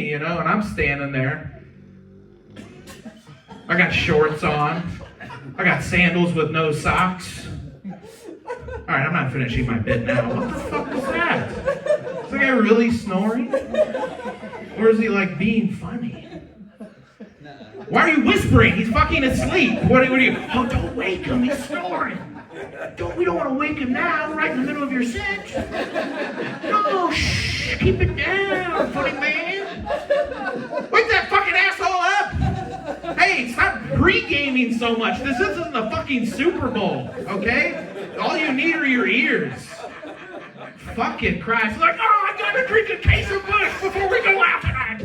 you know, and I'm standing there. I got shorts on. I got sandals with no socks. All right, I'm not finishing my bit now. What the fuck was that? Is the guy really snoring? Or is he like being funny? Why are you whispering? He's fucking asleep. What are you? Oh, don't wake him. He's snoring. We don't want to wake him now, right in the middle of your set. No, shh, keep it down, funny man. Wake that fucking asshole up. Hey, stop pre-gaming so much. This isn't the fucking Super Bowl, okay? All you need are your ears. Fucking Christ. Like, oh, I gotta drink a case of Busch before we go out tonight.